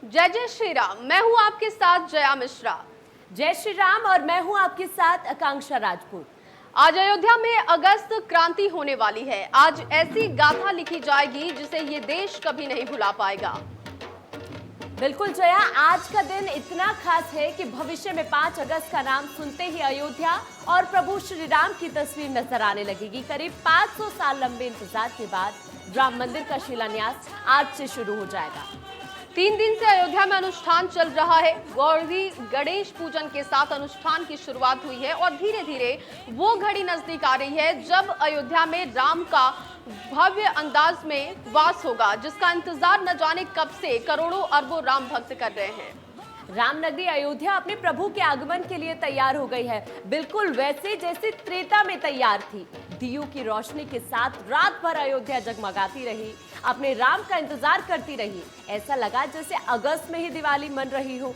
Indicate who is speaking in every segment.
Speaker 1: जय जय श्री राम। मैं हूं आपके साथ जया मिश्रा।
Speaker 2: जय श्री राम और मैं हूं आपके साथ आकांक्षा राजपूत।
Speaker 1: आज अयोध्या में अगस्त क्रांति होने वाली है। आज ऐसी गाथा लिखी जाएगी जिसे ये देश कभी नहीं भुला पाएगा।
Speaker 2: बिल्कुल जया, आज का दिन इतना खास है कि भविष्य में 5 अगस्त का नाम सुनते ही अयोध्या और प्रभु श्री राम की तस्वीर नजर आने लगेगी। करीब 500 साल लंबे इंतजार के बाद राम मंदिर का शिलान्यास आज से शुरू हो जाएगा।
Speaker 1: 3 दिन से अयोध्या में अनुष्ठान चल रहा है। गौरी गणेश पूजन के साथ अनुष्ठान की शुरुआत हुई है और धीरे धीरे वो घड़ी नजदीक आ रही है जब अयोध्या में राम का भव्य अंदाज में वास होगा, जिसका इंतजार न जाने कब से करोड़ों अरबों राम भक्त कर रहे हैं।
Speaker 2: रामनगरी अयोध्या अपने प्रभु के आगमन के लिए तैयार हो गई है, बिल्कुल वैसे जैसे त्रेता में तैयार थी। दियों की रोशनी के साथ रात भर अयोध्या जगमगाती रही, अपने राम का इंतजार करती रही। ऐसा लगा जैसे अगस्त में ही दिवाली मन रही हो।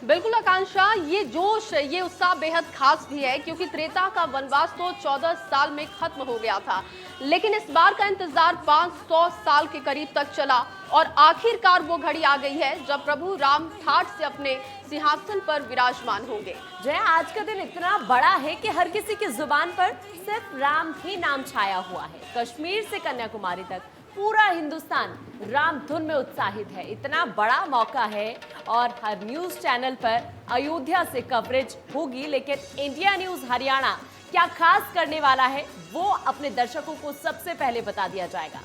Speaker 1: बिल्कुल आकांक्षा, ये जोश, ये उत्साह बेहद खास भी है क्योंकि त्रेता का वनवास तो 14 साल में खत्म हो गया था, लेकिन इस बार का इंतजार 500 साल के करीब तक चला और आखिरकार वो घड़ी आ गई है जब प्रभु राम ठाठ से अपने सिंहासन पर विराजमान होंगे।
Speaker 2: जय, आज का दिन इतना बड़ा है कि हर किसी की जुबान पर सिर्फ राम ही नाम छाया हुआ है। कश्मीर से कन्याकुमारी तक पूरा हिंदुस्तान राम धुन में उत्साहित है। इतना बड़ा मौका है और हर न्यूज चैनल पर अयोध्या से कवरेज होगी, लेकिन इंडिया न्यूज हरियाणा क्या खास करने वाला है वो अपने दर्शकों को सबसे पहले बता दिया जाएगा।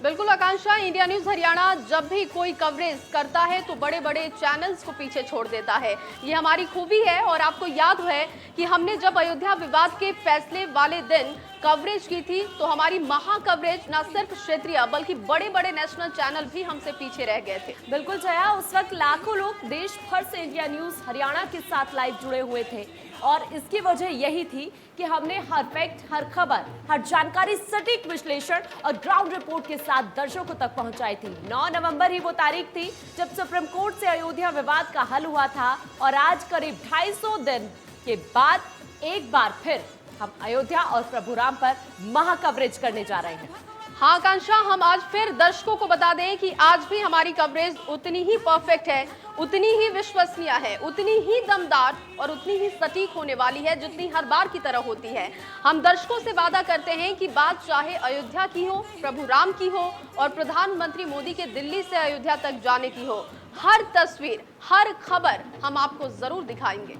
Speaker 1: बिल्कुल आकांक्षा, इंडिया न्यूज हरियाणा जब भी कोई कवरेज करता है तो बड़े बड़े चैनल्स को पीछे छोड़ देता है। ये हमारी खूबी है और आपको याद है कि हमने जब अयोध्या विवाद के फैसले वाले दिन कवरेज की थी तो हमारी महा कवरेज न सिर्फ क्षेत्रीय बल्कि बड़े बड़े नेशनल चैनल भी हमसे पीछे रह गए थे।
Speaker 2: बिल्कुल जया, उस वक्त लाखों लोग देश भर से इंडिया न्यूज हरियाणा के साथ लाइव जुड़े हुए थे और इसकी वजह यही थी कि हमने हर फैक्ट, हर खबर, हर जानकारी, सटीक विश्लेषण और ग्राउंड रिपोर्ट के साथ दर्शकों तक पहुंचाई थी। 9 नवंबर ही वो तारीख थी जब सुप्रीम कोर्ट से अयोध्या विवाद का हल हुआ था और आज करीब 250 दिन के बाद एक बार फिर हम अयोध्या और प्रभु राम पर महा कवरेज करने जा रहे हैं।
Speaker 1: हाँ आकांक्षा, हम आज फिर दर्शकों को बता दें कि आज भी हमारी कवरेज उतनी ही परफेक्ट है, उतनी ही विश्वसनीय है, उतनी ही दमदार और उतनी ही सटीक होने वाली है जितनी हर बार की तरह होती है। हम दर्शकों से वादा करते हैं कि बात चाहे अयोध्या की हो, प्रभु राम की हो और प्रधानमंत्री मोदी के दिल्ली से अयोध्या तक जाने की हो, हर तस्वीर, हर खबर हम आपको जरूर दिखाएंगे।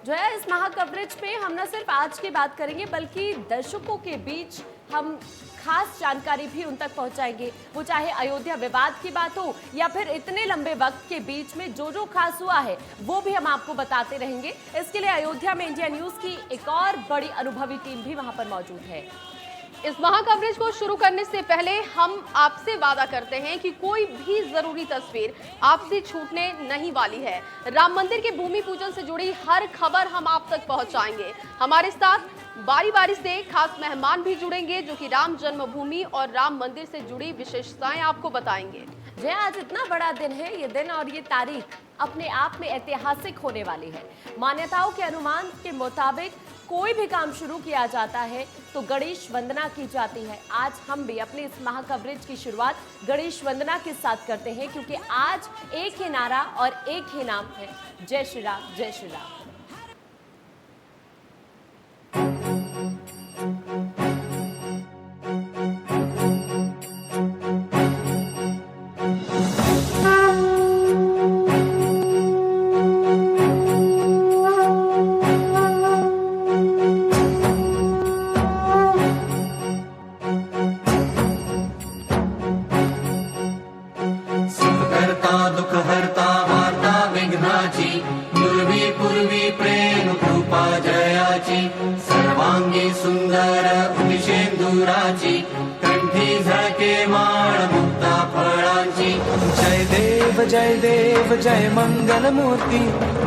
Speaker 2: जो है, इस महा कवरेज पे हम न सिर्फ आज की बात करेंगे बल्कि दर्शकों के बीच हम खास जानकारी भी उन तक पहुंचाएंगे। वो चाहे अयोध्या विवाद की बात हो या फिर इतने लंबे वक्त के बीच में जो खास हुआ है वो भी हम आपको बताते रहेंगे। इसके लिए अयोध्या में इंडिया न्यूज की एक और बड़ी अनुभवी टीम भी वहां पर मौजूद है।
Speaker 1: इस महा कवरेज को शुरू करने से पहले हम आपसे वादा करते हैं कि कोई भी जरूरी तस्वीर आपसे छूटने नहीं वाली है। राम मंदिर के भूमि पूजन से जुड़ी हर खबर हम आप तक पहुंचाएंगे। हमारे साथ बारी बारी से खास मेहमान भी जुड़ेंगे जो कि राम जन्मभूमि और राम मंदिर से जुड़ी विशेषताएं आपको बताएंगे।
Speaker 2: जय, आज इतना बड़ा दिन है, ये दिन और ये तारीख अपने आप में ऐतिहासिक होने वाली है। मान्यताओं के अनुमान के मुताबिक कोई भी काम शुरू किया जाता है तो गणेश वंदना की जाती है। आज हम भी अपनी इस महा कवरेज की शुरुआत गणेश वंदना के साथ करते हैं क्योंकि आज एक ही नारा और एक ही नाम है, जय श्री राम, जय श्री राम।
Speaker 3: सर्वांगी सुंदर उदिशेंदुराची कंठी झळके माळ मुक्ता फळांची। जय देव जय मंगल मूर्ती,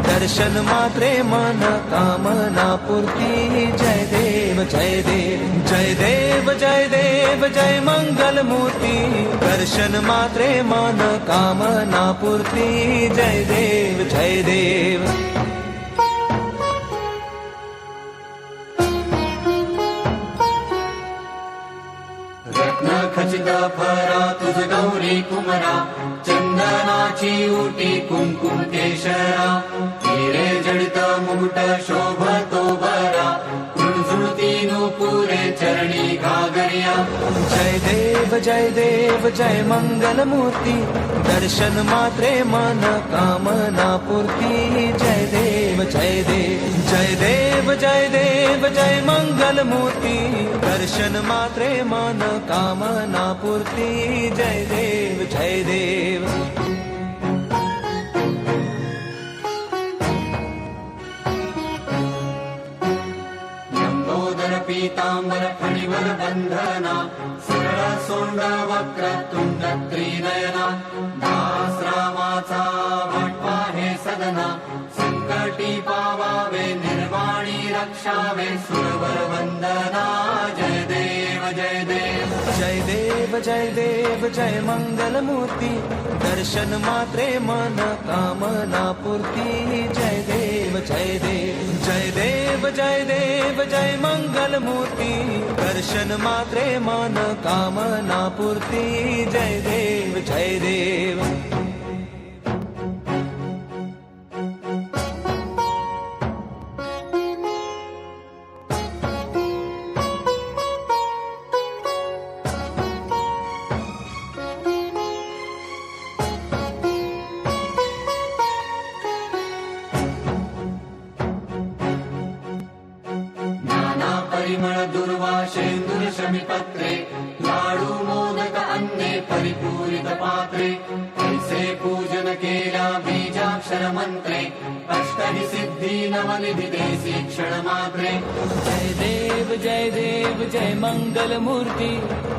Speaker 3: दर्शन मात्रे मन कामना पूर्ती। जय देव जय देव जय देव जय देव जय मंगल मूर्ती, दर्शन मात्रे मन कामना पूर्ती। जय देव जय देव। खचित फरा तुझ गौरी कुमरा चंदनाची उटी कुंकुम केशरा हिरे जडित मुकुट शोभतो बरा झुळझुळती नूपुरे चरणी घागरिया
Speaker 4: जय देव जय मंगल मूर्ती दर्शन मात्रे मन कामना पूर्ती जय देव जय देव जय देव जय देव जय मंगल मूर्ती दर्शन मात्रे मन कामना पूर्ती जय देव जय देव
Speaker 3: पीतांबर फणिवर बंधना सरळ सोंड वक्र तुंड त्रिनयना दास रामाचा वाटपा हे सदना संकटी पावावे निर्वाणी रक्षावे सुरवर वंदना जय देव जय देव
Speaker 4: जय देव जय देव जय मंगल मूर्ती दर्शन मात्रे मन कामना पूर्ती जय देव जय देव जय देव जय देव जय मंगल मूर्ती दर्शन मात्रे मन कामना पूर्ती जय देव जय देव
Speaker 3: दुर्वाशेन्दुर शमिपत्रे लाडू मोदक अन्ने परिपूरित पात्रे ऐसे पूजन केला बीजाक्षर मंत्रे अष्टहि सिद्धी नवनिधि देसी क्षण मात्रे
Speaker 4: जय देव जय मंगल मूर्ती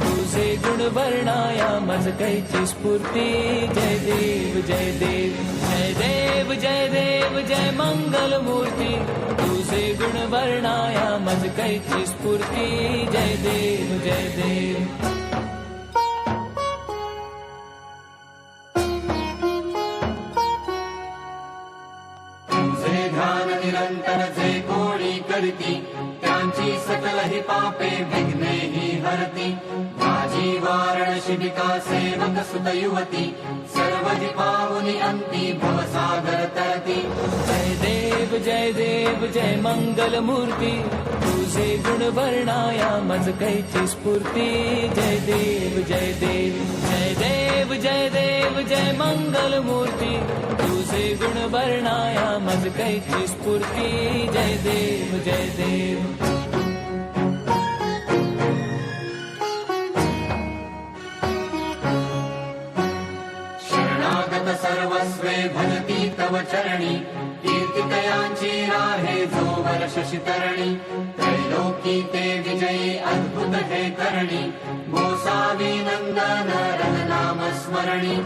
Speaker 4: तुझे गुण वर्णाया मज कैची स्फूर्ती जय देव जय देव जय देव जय देव जय मंगल मूर्ती तुझे गुण वर्णाया मज कैची स्फूर्ती जय देव जय देव
Speaker 3: तुझे ध्यान निरंतर जे कोणी करती त्यांची सकल ही पापे विघ्ने ही हरती माझी वारण शिबिका सेवक सुत युवती सर्व ही पावनी अंती भवसागर तरती
Speaker 4: जय देव जय मंगल मूर्ती तुझे गुण वर्णाया मज कैची स्फूर्ती जय देव जय देव जय देव जय देव जय मंगल मूर्ती तुझे गुण वर्णाया मज कैची स्फूर्ती जय देव जय देव
Speaker 3: सर्वस्वे भजती तव चरणी कीर्तितयांची राहे जोवर शशितरणी त्रैलोकी ते विजयी अद्भुत हे करणी गोसावी नंदन रघुनाम स्मरणी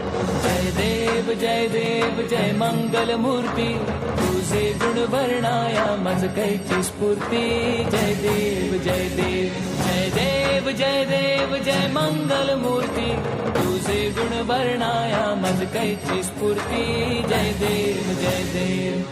Speaker 4: जय देव जय मंगल मूर्ती तुझे गुण वर्णाया मज कैची स्फूर्ती जय देव जय देव जय देव जय देव जय मंगल मूर्ती तुझे गुण वर्णाया मज कैची स्फूर्ती जय देव जय देव।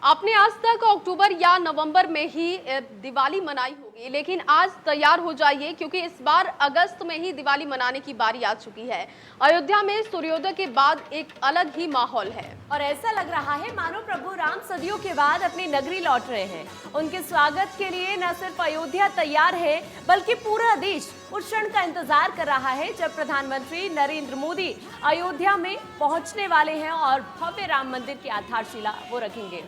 Speaker 1: आपने आज तक अक्टूबर या नवंबर में ही दिवाली मनाई होगी, लेकिन आज तैयार हो जाइए क्योंकि इस बार अगस्त में ही दिवाली मनाने की बारी आ चुकी है। अयोध्या में सूर्योदय के बाद एक अलग ही माहौल है
Speaker 2: और ऐसा लग रहा है मानो प्रभु राम सदियों के बाद अपनी नगरी लौट रहे हैं। उनके स्वागत के लिए न सिर्फ अयोध्या तैयार है बल्कि पूरा देश उस क्षण का इंतजार कर रहा है जब प्रधानमंत्री नरेंद्र मोदी अयोध्या में पहुंचने वाले हैं और भव्य राम मंदिर की आधारशिला वो रखेंगे।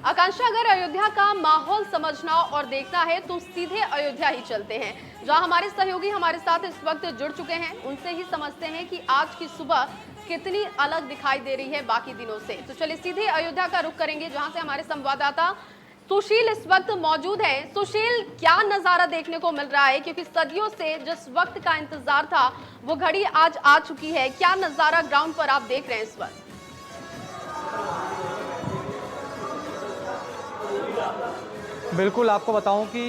Speaker 1: आकांक्षा, अगर अयोध्या का माहौल समझना और देखना है तो सीधे अयोध्या ही चलते हैं, जहां हमारे सहयोगी हमारे साथ इस वक्त जुड़ चुके हैं। उनसे ही समझते हैं कि आज की सुबह कितनी अलग दिखाई दे रही है बाकी दिनों से। तो चलिए सीधे अयोध्या का रुख करेंगे, जहां से हमारे संवाददाता सुशील इस वक्त मौजूद है। सुशील, क्या नजारा देखने को मिल रहा है, क्योंकि सदियों से जिस वक्त का इंतजार था वो घड़ी आज आ चुकी है। क्या नजारा ग्राउंड पर आप देख रहे हैं इस वक्त?
Speaker 5: बिल्कुल, आपको बताऊं कि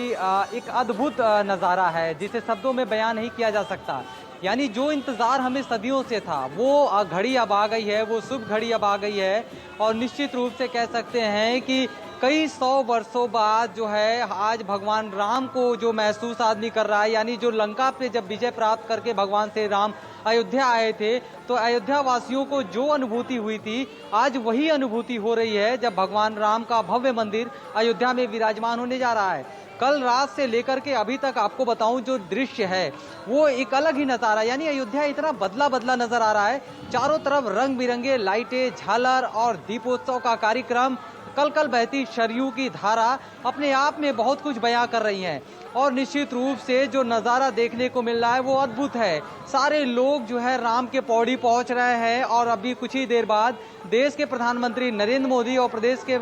Speaker 5: एक अद्भुत नज़ारा है जिसे शब्दों में बयान नहीं किया जा सकता। यानी जो इंतज़ार हमें सदियों से था वो घड़ी अब आ गई है, वो शुभ घड़ी अब आ गई है और निश्चित रूप से कह सकते हैं कि कई 100 वर्षों बाद जो है आज भगवान राम को जो महसूस आदमी कर रहा है, यानी जो लंका पे जब विजय प्राप्त करके भगवान श्री राम अयोध्या आए थे तो अयोध्या वासियों को जो अनुभूति हुई थी आज वही अनुभूति हो रही है जब भगवान राम का भव्य मंदिर अयोध्या में विराजमान होने जा रहा है। कल रात से लेकर के अभी तक आपको बताऊं जो दृश्य है वो एक अलग ही नजारा, यानी अयोध्या इतना बदला बदला नजर आ रहा है। चारों तरफ रंग बिरंगे लाइटें, झालर और दीपोत्सव का कार्यक्रम, कल कल बहती सरयू की धारा अपने आप में बहुत कुछ बयां कर रही हैं और निश्चित रूप से जो नज़ारा देखने को मिल रहा है वो अद्भुत है। सारे लोग जो है राम के पौड़ी पहुंच रहे हैं और अभी कुछ ही देर बाद देश के प्रधानमंत्री नरेंद्र मोदी और प्रदेश के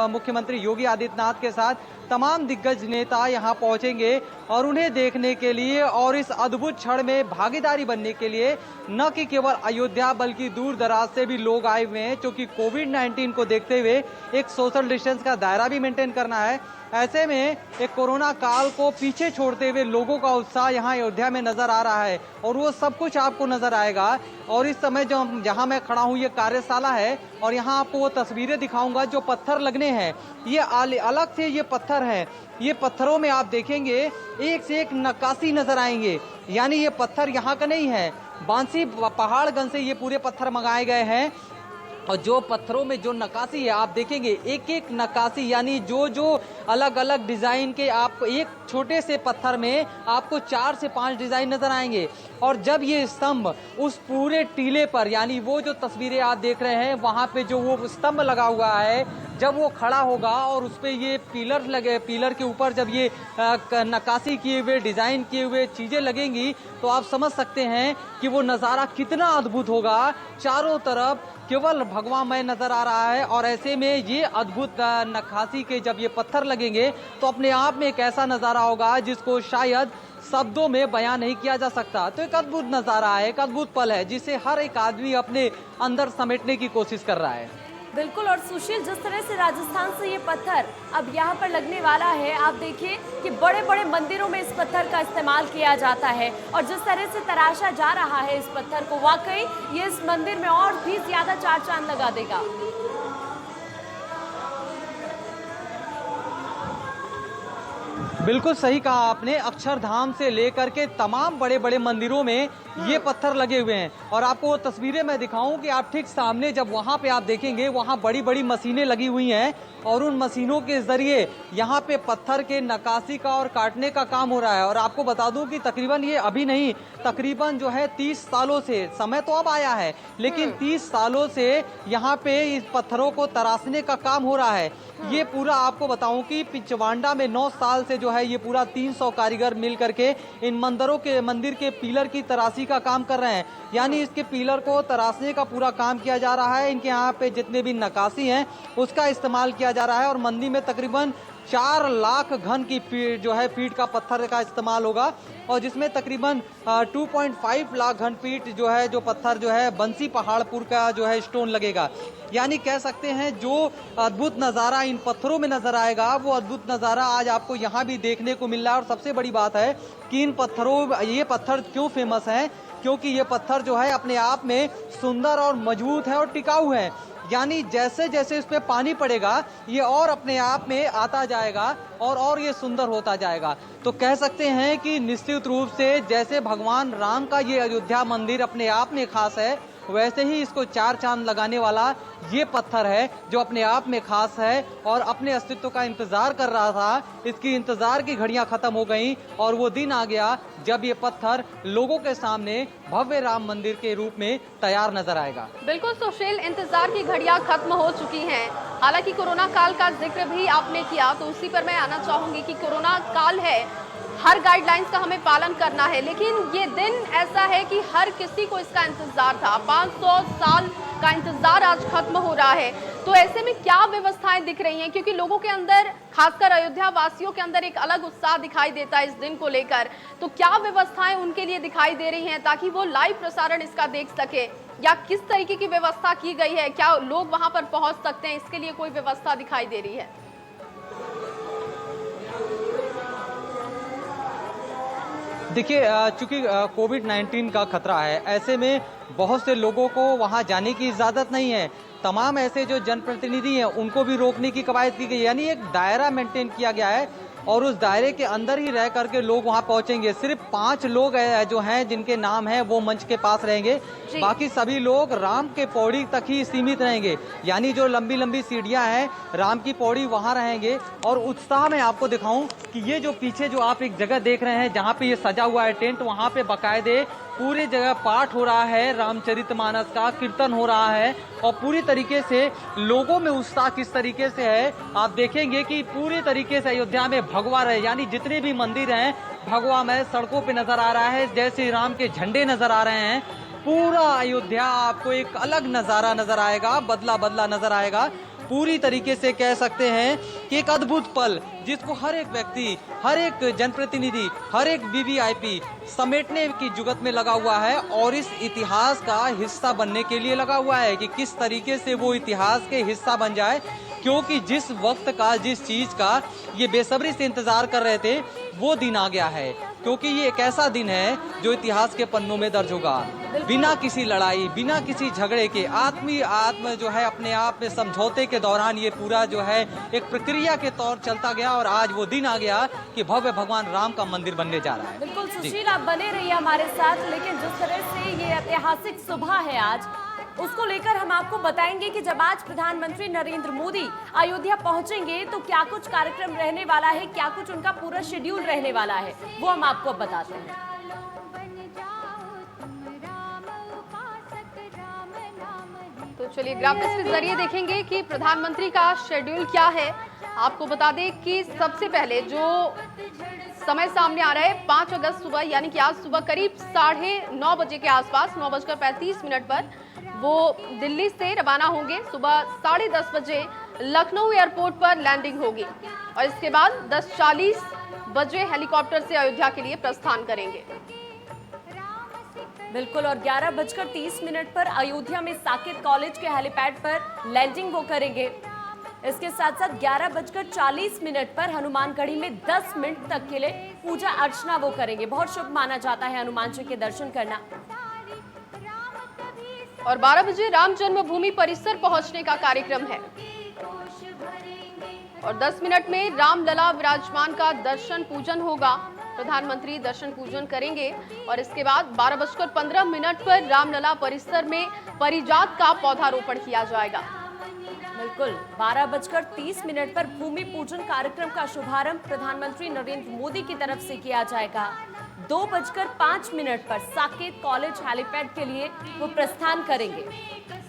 Speaker 5: मुख्यमंत्री योगी आदित्यनाथ के साथ तमाम दिग्गज नेता यहां पहुंचेंगे और उन्हें देखने के लिए और इस अद्भुत क्षण में भागीदारी बनने के लिए न कि केवल अयोध्या बल्कि दूर दराज से भी लोग आए हुए हैं, क्योंकि कोविड-19 को देखते हुए एक सोशल डिस्टेंस का दायरा भी मेंटेन करना है। ऐसे में एक कोरोना काल को पीछे छोड़ते हुए लोगों का उत्साह यहाँ अयोध्या में नजर आ रहा है और वो सब कुछ आपको नजर आएगा। और इस समय जो जहाँ मैं खड़ा हूँ ये कार्यशाला है और यहाँ आपको वो तस्वीरें दिखाऊंगा जो पत्थर लगने हैं। ये अलग से ये पत्थर हैं, ये पत्थरों में आप देखेंगे एक से एक नक्काशी नजर आएंगे, यानी ये पत्थर यहाँ का नहीं है, बांसी पहाड़गंज से ये पूरे पत्थर मंगाए गए हैं। और जो पत्थरों में जो नक्काशी है आप देखेंगे एक एक नक्काशी, यानी जो जो अलग अलग डिजाइन के आपको एक छोटे से पत्थर में आपको 4 से 5 डिजाइन नजर आएंगे। और जब ये स्तंभ उस पूरे टीले पर, यानी वो जो तस्वीरें आप देख रहे हैं वहां पे जो वो स्तंभ लगा हुआ है, जब वो खड़ा होगा और उस पे ये पिलर लगे, पिलर के ऊपर जब ये नक्काशी किए हुए डिजाइन किए हुए चीजें लगेंगी तो आप समझ सकते हैं कि वो नज़ारा कितना अद्भुत होगा। चारों तरफ केवल भगवामय नजर आ रहा है और ऐसे में ये अद्भुत नक्काशी के जब ये पत्थर लगेंगे तो अपने आप में एक ऐसा नज़ारा होगा जिसको शायद शब्दों में बयां नहीं किया जा सकता। तो एक अद्भुत नज़ारा है, एक अद्भुत पल है जिसे हर एक आदमी अपने अंदर समेटने की कोशिश कर रहा है।
Speaker 2: बिल्कुल। और सुशील, जिस तरह से राजस्थान से ये पत्थर अब यहाँ पर लगने वाला है, आप देखिए कि बड़े बड़े मंदिरों में इस पत्थर का इस्तेमाल किया जाता है और जिस तरह से तराशा जा रहा है इस पत्थर को, वाकई ये इस मंदिर में और भी ज्यादा चार चांद लगा देगा।
Speaker 5: बिल्कुल सही कहा आपने, अक्षरधाम से लेकर के तमाम बड़े बड़े मंदिरों में ये पत्थर लगे हुए हैं। और आपको वो तस्वीरें मैं दिखाऊं कि आप ठीक सामने जब वहां पे आप देखेंगे वहां बड़ी बड़ी मशीनें लगी हुई हैं और उन मशीनों के जरिए यहाँ पे पत्थर के नक्काशी का और काटने का काम हो रहा है। और आपको बता दूं कि तकरीबन ये अभी नहीं, तकरीबन जो है 30 सालों से, समय तो अब आया है लेकिन 30 सालों से यहाँ पे इस पत्थरों को तराशने का काम हो रहा है। ये पूरा आपको बताऊं कि पिछवांडा में 9 साल से जो है ये पूरा 300 कारीगर मिल करके इन मंदिर के पिलर की तराशी का काम कर रहे हैं, यानी इसके पिलर को तराशने का पूरा काम किया जा रहा है। इनके यहाँ पे जितने भी नक्काशी हैं उसका इस्तेमाल किया जा रहा है और मंदिर में तकरीबन 4 लाख घन की फीट का पत्थर का इस्तेमाल होगा और जिसमें तकरीबन 2.5 लाख घन फीट जो पत्थर बंसी पहाड़पुर का स्टोन लगेगा। यानी कह सकते हैं जो अद्भुत नज़ारा इन पत्थरों में नजर आएगा वो अद्भुत नज़ारा आज आपको यहाँ भी देखने को मिल रहा है। और सबसे बड़ी बात है कि ये पत्थर क्यों फेमस है, क्योंकि ये पत्थर जो है अपने आप में सुंदर और मजबूत है और टिकाऊ है। यानी जैसे जैसे इस पे पानी पड़ेगा ये और अपने आप में आता जाएगा और ये सुंदर होता जाएगा। तो कह सकते हैं कि निश्चित रूप से जैसे भगवान राम का ये अयोध्या मंदिर अपने आप में खास है, वैसे ही इसको 4 चांद लगाने वाला ये पत्थर है जो अपने आप में खास है और अपने अस्तित्व का इंतजार कर रहा था। इसकी इंतजार की घड़ियां खत्म हो गईं और वो दिन आ गया जब ये पत्थर लोगों के सामने भव्य राम मंदिर के रूप में तैयार नजर आएगा।
Speaker 1: बिल्कुल सुशील, इंतजार की घड़ियां खत्म हो चुकी हैं। हालांकि कोरोना काल का जिक्र भी आपने किया तो उसी पर मैं आना चाहूंगी कि कोरोना काल है, हर गाइडलाइंस का हमें पालन करना है, लेकिन ये दिन ऐसा है कि हर किसी को इसका इंतजार था। 500 साल का इंतजार आज खत्म हो रहा है। तो ऐसे में क्या व्यवस्थाएं दिख रही हैं, क्योंकि लोगों के अंदर, खासकर अयोध्या वासियों के अंदर एक अलग उत्साह दिखाई देता है इस दिन को लेकर। तो क्या व्यवस्थाएं उनके लिए दिखाई दे रही हैं ताकि वो लाइव प्रसारण इसका देख सके, या किस तरीके की व्यवस्था की गई है? क्या लोग वहां पर पहुंच सकते हैं, इसके लिए कोई व्यवस्था दिखाई दे रही है?
Speaker 5: देखिए, चूंकि कोविड-19 का खतरा है, ऐसे में बहुत से लोगों को वहां जाने की इजाज़त नहीं है। तमाम ऐसे जो जनप्रतिनिधि हैं उनको भी रोकने की कवायद की गई, यानी एक दायरा मेंटेन किया गया है और उस दायरे के अंदर ही रह करके लोग वहां पहुंचेंगे। सिर्फ 5 लोग जो हैं जिनके नाम हैं वो मंच के पास रहेंगे, बाकी सभी लोग राम के पौड़ी तक ही सीमित रहेंगे, यानी जो लंबी लंबी सीढ़ियां हैं राम की पौड़ी वहां रहेंगे। और उत्साह में आपको दिखाऊं कि ये जो पीछे जो आप एक जगह देख रहे हैं जहां पे ये सजा हुआ है टेंट, वहां पे बाकायदे पूरी जगह पाठ हो रहा है, रामचरितमानस का कीर्तन हो रहा है और पूरी तरीके से लोगों में उत्साह किस तरीके से है आप देखेंगे कि पूरी तरीके से अयोध्या में भगवा रहे, यानी जितने भी मंदिर हैं भगवा में सड़कों पे नजर आ रहा है, जय श्री राम के झंडे नजर आ रहे हैं। पूरा अयोध्या आपको एक अलग नजारा नजर आएगा, बदला बदला नजर आएगा। पूरी तरीके से कह सकते हैं कि एक अद्भुत पल जिसको हर एक व्यक्ति, हर एक जनप्रतिनिधि, हर एक वीवीआईपी समेटने की जुगत में लगा हुआ है और इस इतिहास का हिस्सा बनने के लिए लगा हुआ है कि किस तरीके से वो इतिहास के हिस्सा बन जाए, क्योंकि जिस वक्त का, जिस चीज का ये बेसब्री से इंतजार कर रहे थे वो दिन आ गया है, क्योंकि ये एक ऐसा दिन है जो इतिहास के पन्नों में दर्ज होगा। बिना किसी लड़ाई, बिना किसी झगड़े के आत्म जो है अपने आप में समझौते के दौरान ये पूरा जो है एक प्रक्रिया के तौर चलता गया और आज वो दिन आ गया कि भव्य भगवान राम का मंदिर बनने जा रहा है।
Speaker 2: बिल्कुल सुशील, आप बने रहिए हमारे साथ, लेकिन जिस तरह से ये ऐतिहासिक सुबह है आज, उसको लेकर हम आपको बताएंगे कि जब आज प्रधानमंत्री नरेंद्र मोदी अयोध्या पहुंचेंगे तो क्या कुछ कार्यक्रम रहने वाला है, क्या कुछ उनका पूरा शेड्यूल रहने वाला है, वो हम आपको बताते हैं।
Speaker 1: तो चलिए ग्राफिक्स के जरिए देखेंगे कि प्रधानमंत्री का शेड्यूल क्या है। आपको बता दें कि सबसे पहले जो समय सामने आ रहा है 5 अगस्त सुबह, यानी कि आज सुबह करीब 9:30 बजे के आसपास, 9:35 पर वो दिल्ली से रवाना होंगे। सुबह 10:30 बजे लखनऊ एयरपोर्ट पर लैंडिंग होगी और इसके बाद 10:40 बजे हेलीकॉप्टर से अयोध्या के लिए प्रस्थान करेंगे।
Speaker 2: बिल्कुल, और 11:30 पर अयोध्या में साकेत कॉलेज के हेलीपैड पर लैंडिंग वो करेंगे। इसके साथ साथ 11:40 पर हनुमानगढ़ी में 10 मिनट तक के लिए पूजा अर्चना वो करेंगे। बहुत शुभ माना जाता है हनुमान जी के दर्शन करना।
Speaker 1: और 12 बजे राम जन्मभूमि परिसर पहुंचने का कार्यक्रम है और 10 मिनट में रामलला विराजमान का दर्शन पूजन होगा। प्रधानमंत्री दर्शन पूजन करेंगे और इसके बाद 12:15 पर रामलला परिसर में परिजात का पौधारोपण किया जाएगा।
Speaker 2: बिल्कुल, 12:30 पर भूमि पूजन कार्यक्रम का शुभारंभ प्रधानमंत्री नरेंद्र मोदी की तरफ से किया जाएगा। 2:05 पर साकेत कॉलेज हेलीपैड के लिए वो प्रस्थान करेंगे।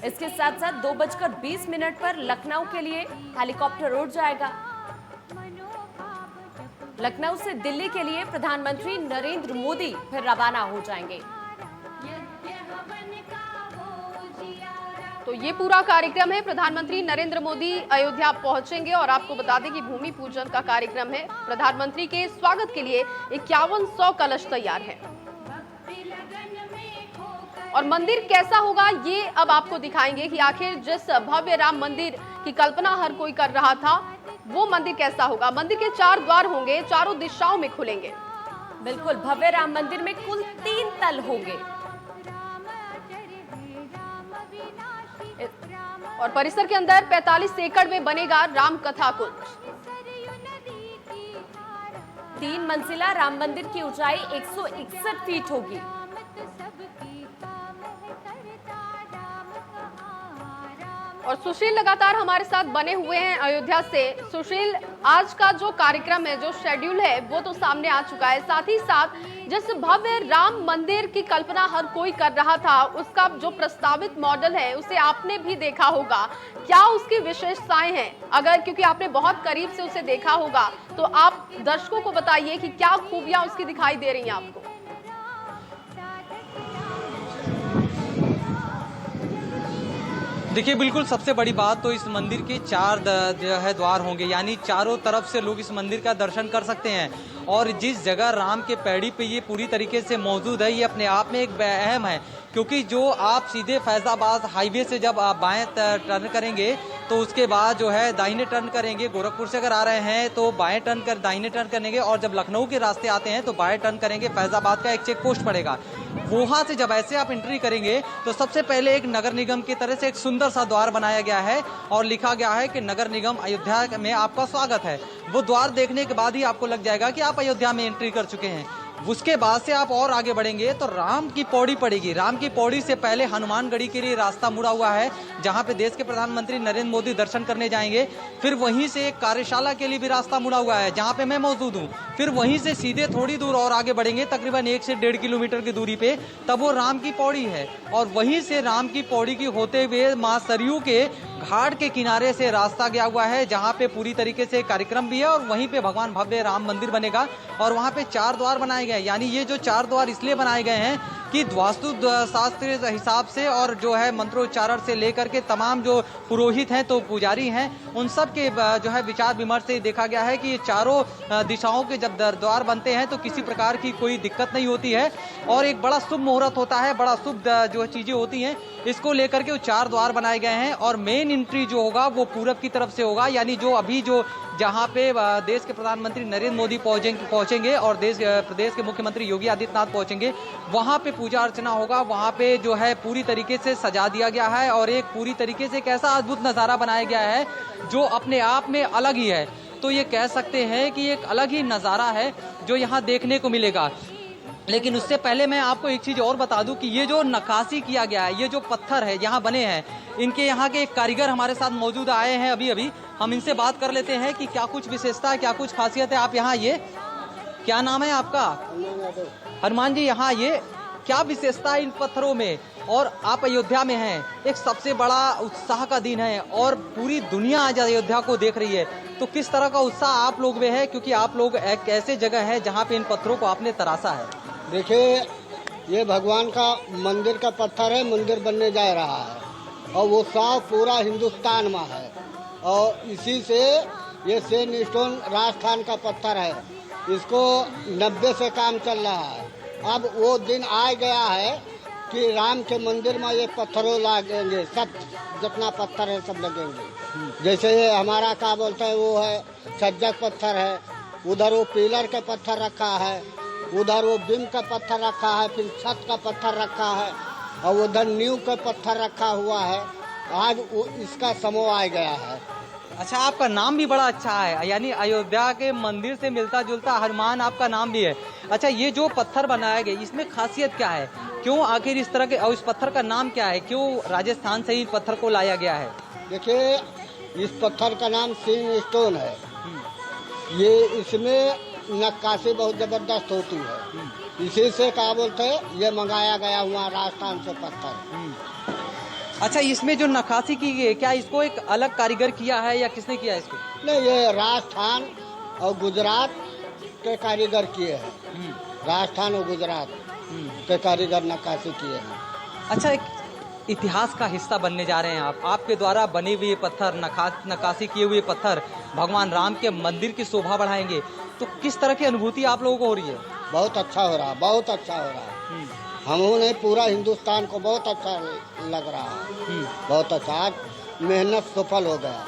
Speaker 2: इसके साथ साथ 2:20 पर लखनऊ के लिए हेलीकॉप्टर उड़ जाएगा। लखनऊ से दिल्ली के लिए प्रधानमंत्री नरेंद्र मोदी फिर रवाना हो जाएंगे।
Speaker 1: तो ये पूरा कार्यक्रम है। प्रधानमंत्री नरेंद्र मोदी अयोध्या पहुंचेंगे और आपको बता दें कि भूमि पूजन का कार्यक्रम है। प्रधानमंत्री के स्वागत के लिए 5100 कलश तैयार है और मंदिर कैसा होगा ये अब आपको दिखाएंगे कि आखिर जिस भव्य राम मंदिर की कल्पना हर कोई कर रहा था वो मंदिर कैसा होगा। मंदिर के 4 द्वार होंगे, चारों दिशाओं में खुलेंगे।
Speaker 2: बिल्कुल, भव्य राम मंदिर में कुल 3 तल होंगे
Speaker 1: और परिसर के अंदर 45 एकड़ में बनेगा राम कथा कुंज।
Speaker 2: 3 मंजिला राम मंदिर की ऊंचाई 161 फीट होगी।
Speaker 1: और सुशील लगातार हमारे साथ बने हुए हैं अयोध्या से। सुशील, आज का जो कार्यक्रम है, जो शेड्यूल है वो तो सामने आ चुका है, साथ ही साथ जिस भव्य राम मंदिर की कल्पना हर कोई कर रहा था उसका जो प्रस्तावित मॉडल है उसे आपने भी देखा होगा। क्या उसकी विशेषताएं हैं? अगर क्योंकि आपने बहुत करीब से उसे देखा होगा तो आप दर्शकों को बताइए कि क्या खूबियां उसकी दिखाई दे रही हैं आपको।
Speaker 5: देखिए, बिल्कुल सबसे बड़ी बात तो इस मंदिर के 4 जो है द्वार होंगे, यानी चारों तरफ से लोग इस मंदिर का दर्शन कर सकते हैं और जिस जगह राम के पैड़ी पे ये पूरी तरीके से मौजूद है, ये अपने आप में एक अहम है, क्योंकि जो आप सीधे फैजाबाद हाईवे से जब आप बाएं टर्न करेंगे तो उसके बाद जो है दाहिने टर्न करेंगे, गोरखपुर से अगर आ रहे हैं तो बाएं टर्न कर दाहिने टर्न करेंगे, और जब लखनऊ के रास्ते आते हैं तो बाएं टर्न करेंगे। फैजाबाद का एक चेक पोस्ट पड़ेगा, वहां से जब ऐसे आप एंट्री करेंगे तो सबसे पहले एक नगर निगम की तरह से एक सुंदर सा द्वार बनाया गया है और लिखा गया है कि नगर निगम अयोध्या में आपका स्वागत है। वो द्वार देखने के बाद ही आपको लग जाएगा कि आप अयोध्या में एंट्री कर चुके हैं। उसके बाद से आप और आगे बढ़ेंगे तो राम की पौड़ी पड़ेगी। राम की पौड़ी से पहले हनुमानगढ़ी के लिए रास्ता मुड़ा हुआ है, जहां पे देश के प्रधानमंत्री नरेंद्र मोदी दर्शन करने जाएंगे। फिर वहीं से एक कार्यशाला के लिए भी रास्ता मुड़ा हुआ है, जहां पे मैं मौजूद हूं। फिर वहीं से सीधे थोड़ी दूर और आगे बढ़ेंगे, तकरीबन 1 से 1.5 किलोमीटर की दूरी पे, तब वो राम की पौड़ी है। और वहीं से राम की पौड़ी की होते हुए मां सरयू के घाट के किनारे से रास्ता गया हुआ है, जहां पे पूरी तरीके से कार्यक्रम भी है और वहीं पे भगवान भव्य राम मंदिर बनेगा। और वहां पे 4 द्वार बनाए गए, यानी ये जो 4 द्वार इसलिए बनाए गए हैं कि वास्तु शास्त्र हिसाब से और जो है मंत्रोच्चारण से लेकर के तमाम जो पुरोहित हैं तो पुजारी हैं, उन सब के जो है विचार विमर्श से देखा गया है कि ये चारों दिशाओं के जब द्वार बनते हैं तो किसी प्रकार की कोई दिक्कत नहीं होती है और एक बड़ा शुभ मुहूर्त होता है, बड़ा शुभ जो चीजें होती हैं, इसको लेकर के वो 4 द्वार बनाए गए हैं। और मेन एंट्री जो होगा वो पूरब की तरफ से होगा, यानी जो अभी जो जहां पे देश के प्रधानमंत्री नरेंद्र मोदी पहुंचेंगे और प्रदेश के मुख्यमंत्री योगी आदित्यनाथ पहुंचेंगे, वहां पे पूजा अर्चना होगा। वहां पे जो है पूरी तरीके से सजा दिया गया है और एक पूरी तरीके से एक ऐसा अद्भुत नज़ारा बनाया गया है जो अपने आप में अलग ही है। तो ये कह सकते हैं कि एक अलग ही नज़ारा है जो यहाँ देखने को मिलेगा। लेकिन उससे पहले मैं आपको एक चीज़ और बता दूं कि ये जो नक्काशी किया गया है, ये जो पत्थर है यहाँ बने हैं, इनके यहाँ के एक कारीगर हमारे साथ मौजूद आए हैं अभी। हम इनसे बात कर लेते हैं कि क्या कुछ विशेषता है, क्या कुछ खासियत है। आप यहाँ ये क्या नाम है आपका? हनुमान जी, यहाँ ये क्या विशेषता है इन पत्थरों में? और आप अयोध्या में हैं, एक सबसे बड़ा उत्साह का दिन है और पूरी दुनिया आज अयोध्या को देख रही है, तो किस तरह का उत्साह आप लोग में है, क्योंकि आप लोग एक ऐसे जगह है जहाँ पे इन पत्थरों को आपने तराशा है?
Speaker 6: देखिए, ये भगवान का मंदिर का पत्थर है, मंदिर बनने जा रहा है और वो साफ पूरा हिंदुस्तान में है और इसी से ये सेन स्टोन राजस्थान का पत्थर है, इसको 90 से काम चल रहा है। अब वो दिन आ गया है कि राम के मंदिर में ये पत्थरों लगेंगे, सब जितना पत्थर है सब लगेंगे। जैसे ये हमारा क्या बोलते हैं वो है सज्जक पत्थर है, उधर वो पिलर के पत्थर रखा है, उधर वो बिम का पत्थर रखा है, फिर छत का पत्थर रखा है और उधर नींव का पत्थर रखा हुआ है। आज वो इसका समूह आ गया है।
Speaker 5: अच्छा, आपका नाम भी बड़ा अच्छा है, यानी अयोध्या के मंदिर से मिलता जुलता हनुमान आपका नाम भी है। अच्छा, ये जो पत्थर बनाया गया, इसमें खासियत क्या है? क्यों आखिर इस तरह के, और इस पत्थर का नाम क्या है? क्यों राजस्थान से ही पत्थर को लाया गया है?
Speaker 6: देखिए, इस पत्थर का नाम सेन स्टोन है। ये इसमें नक्काशी बहुत जबरदस्त होती है, इसी से क्या बोलते हैं ये मंगाया गया हुआ राजस्थान से पत्थर।
Speaker 5: अच्छा, इसमें जो नक्काशी की गई, क्या इसको एक अलग कारीगर किया है या किसने किया इसको?
Speaker 6: नहीं, ये राजस्थान और गुजरात के कारीगर किए हैं। राजस्थान और गुजरात के कारीगर नक्काशी किए हैं।
Speaker 5: अच्छा, एक इतिहास का हिस्सा बनने जा रहे हैं आप। आपके द्वारा बने हुए पत्थर, नक्काशी किए हुए पत्थर भगवान राम के मंदिर की शोभा बढ़ाएंगे, तो किस तरह की अनुभूति आप लोगों को हो रही है?
Speaker 6: बहुत अच्छा हो रहा है, बहुत अच्छा हो रहा है। हमने पूरा हिंदुस्तान को बहुत अच्छा लग रहा है, बहुत अच्छा। आज मेहनत सफल हो गया,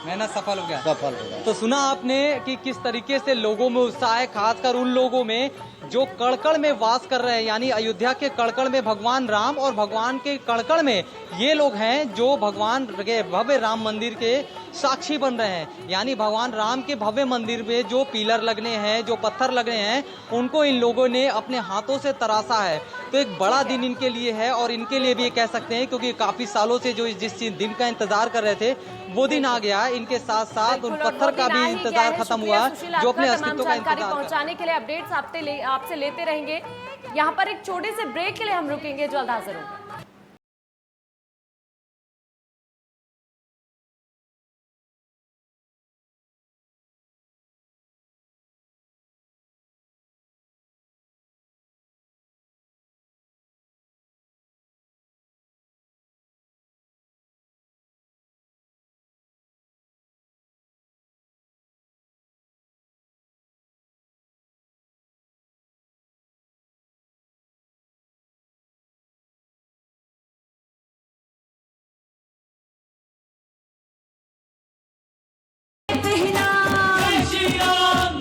Speaker 5: मेहनत सफल हो गया।
Speaker 6: तो
Speaker 5: सुना आपने कि किस तरीके से लोगों में उत्साह है, खासकर उन लोगों में जो कड़कड़ में वास कर रहे हैं, यानी अयोध्या के कड़कड़ में भगवान राम और भगवान के कड़कड़ में ये लोग हैं जो भगवान के भव्य राम मंदिर के साक्षी बन रहे हैं। यानी भगवान राम के भव्य मंदिर में जो पिलर लगने हैं, जो पत्थर लगने हैं, उनको इन लोगों ने अपने हाथों से तराशा है। तो एक बड़ा दिन इनके लिए है और इनके लिए भी ये कह सकते हैं, क्योंकि काफी सालों से जो जिस दिन का इंतजार कर रहे थे वो दिन आ गया। इनके साथ साथ उन पत्थर का भी इंतजार खत्म हुआ जो अपने अस्तित्व का इंतजार
Speaker 2: पहुंचाने के लिए अपडेट्स आपसे लेते रहेंगे। यहाँ पर एक छोटे से ब्रेक के लिए हम रुकेंगे, जल्द हाजिर होंगे।